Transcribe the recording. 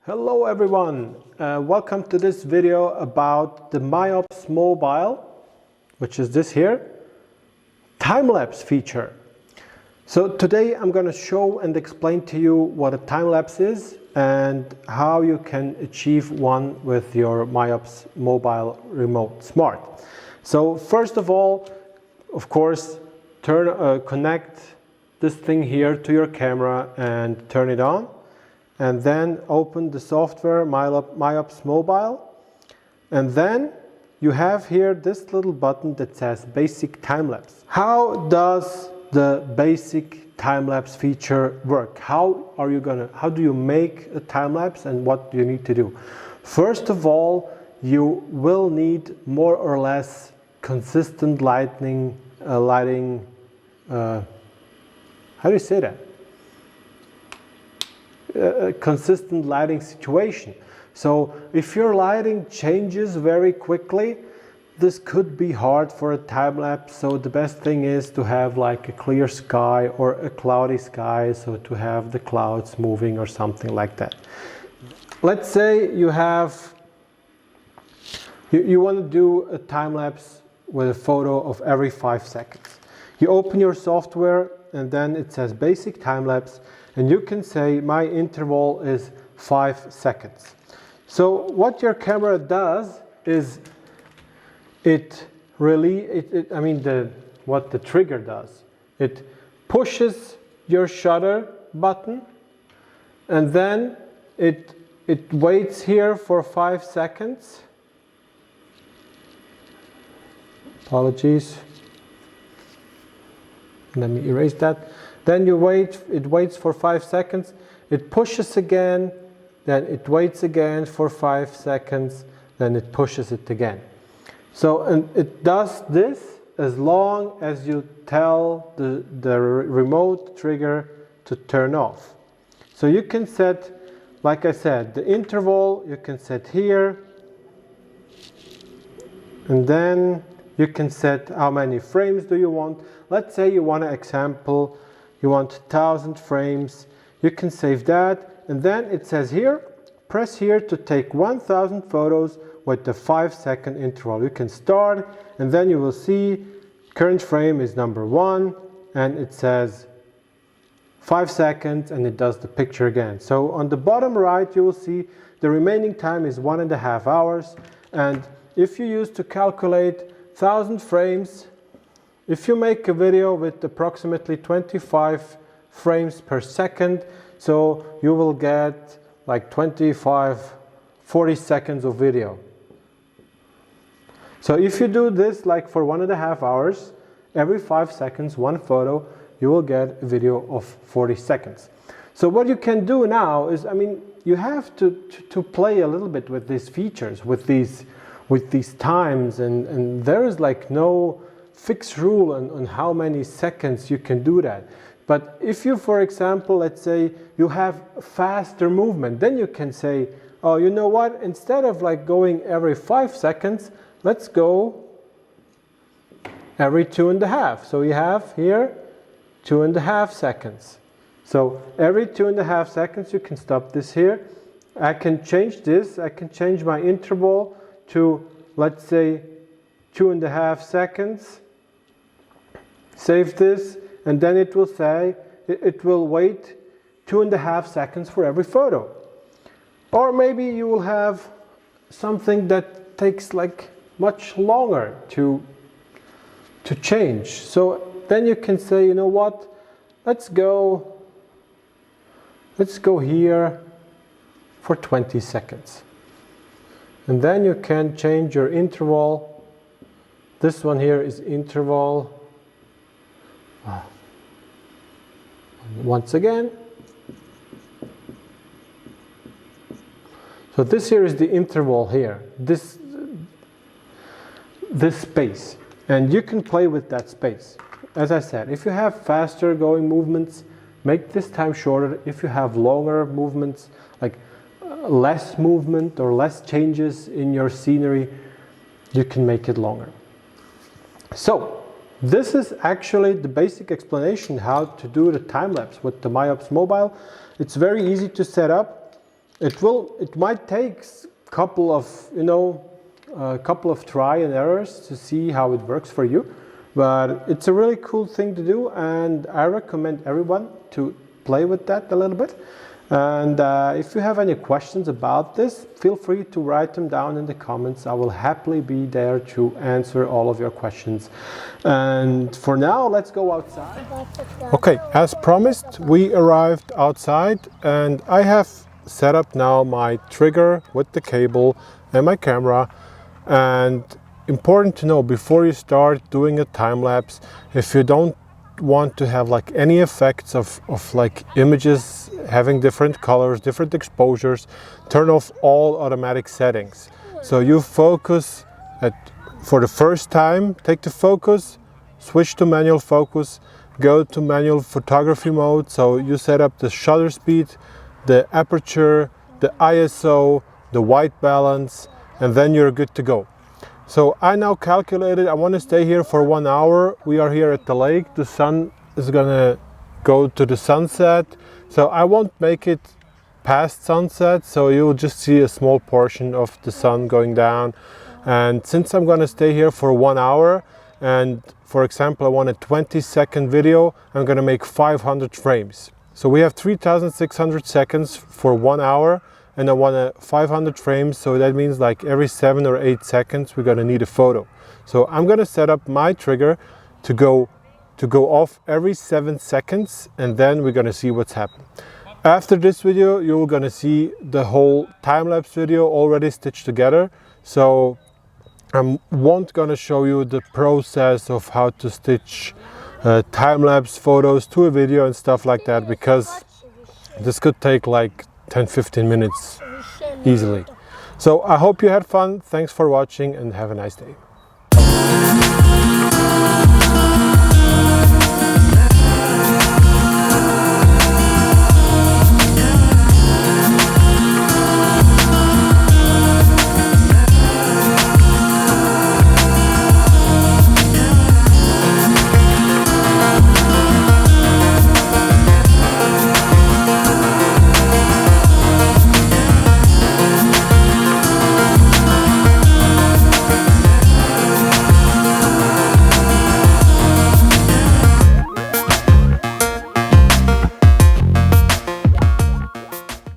Hello everyone, welcome to this video about the Miops mobile, which is this here, time-lapse feature. So today I'm going to show and explain to you what a time-lapse is and how you can achieve one with your Miops mobile remote smart. So first of all, of course, connect this thing here to your camera and turn it on. And then open the software Miops mobile, and then you have here this little button that says basic time-lapse. How does the basic time-lapse feature work? How do you make a time-lapse and what do you need to do? First of all, you will need more or less consistent lighting, how do you say that? A consistent lighting situation. So if your lighting changes very quickly, this could be hard for a time-lapse. So the best thing is to have like a clear sky or a cloudy sky, so to have the clouds moving or something like that. Let's say you want to do a time-lapse with a photo of every 5 seconds. You open your software and then it says basic time-lapse. And you can say my interval is 5 seconds. So what your camera does is what the trigger does. It pushes your shutter button and then it waits here for 5 seconds. Apologies. Let me erase that. Then it waits for 5 seconds, it pushes again, then it waits again for 5 seconds, then it pushes it again. So, and it does this as long as you tell the remote trigger to turn off. So you can set, like I said, the interval you can set here, and then you can set how many frames do you want. Let's say you want you want 1000 frames, you can save that, and then it says here, press here to take 1000 photos with the 5-second interval. You can start, and then you will see current frame is number 1, and it says 5 seconds, and it does the picture again. So on the bottom right, you will see the remaining time is 1.5 hours, and if you use to calculate 1000 frames, if you make a video with approximately 25 frames per second, so you will get like 40 seconds of video. So if you do this like for 1.5 hours, every 5 seconds, one photo, you will get a video of 40 seconds. So what you can do now is, you have to play a little bit with these features, with these times, and there is like no fixed rule on how many seconds you can do that. But if you, for example, let's say you have faster movement, then you can say, oh, you know what, instead of like going every 5 seconds, let's go every 2.5. So you have here 2.5 seconds. So every 2.5 seconds you can stop this here. I can change this, I can change my interval to, let's say, 2.5 seconds. Save this, and then it will say, it will wait 2.5 seconds for every photo. Or maybe you will have something that takes like much longer to change. So then you can say, you know what, let's go here for 20 seconds. And then you can change your interval. This one here is interval. Once again. So this here is the interval here, this space, and you can play with that space. As I said, if you have faster going movements, make this time shorter. If you have longer movements, like less movement or less changes in your scenery, you can make it longer. So this is actually the basic explanation how to do the time-lapse with the Miops mobile. It's very easy to set up. it might take a couple of try and errors to see how it works for you, but it's a really cool thing to do, and I recommend everyone to play with that a little bit. And if you have any questions about this, feel free to write them down in the comments. I will happily be there to answer all of your questions. And for now, let's go outside. Okay, as promised, we arrived outside, and I have set up now my trigger with the cable and my camera. And important to know before you start doing a time lapse, if you don't want to have like any effects of like images having different colors, different exposures, turn off all automatic settings. So you focus for the first time, take the focus, switch to manual focus, go to manual photography mode. So you set up the shutter speed, the aperture, the ISO, the white balance, and then you're good to go. So I now calculated, I want to stay here for 1 hour. We are here at the lake. The sun is gonna go to the sunset. So I won't make it past sunset. So you'll just see a small portion of the sun going down. And since I'm gonna stay here for 1 hour, and for example, I want a 20-second video, I'm gonna make 500 frames. So we have 3,600 seconds for 1 hour. And I want 500 frames, so that means like every 7 or 8 seconds we're gonna need a photo. So I'm gonna set up my trigger to go off every 7 seconds, and then we're gonna see what's happening. After this video, you're gonna see the whole time-lapse video already stitched together. So I won't gonna show you the process of how to stitch time-lapse photos to a video and stuff like that, because this could take like 10-15 minutes easily. So I hope you had fun. Thanks for watching and have a nice day.